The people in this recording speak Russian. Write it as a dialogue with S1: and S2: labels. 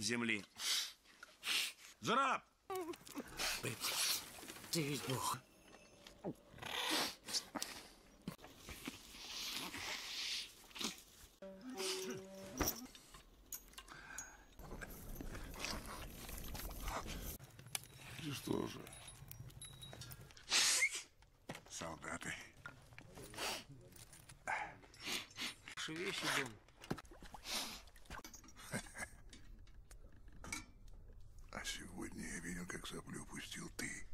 S1: земли. Жираф!
S2: Ты ведь бог.
S3: И что же, солдаты?
S2: Ваши вещи дома.
S3: А сегодня я видел, как соплю пустил ты.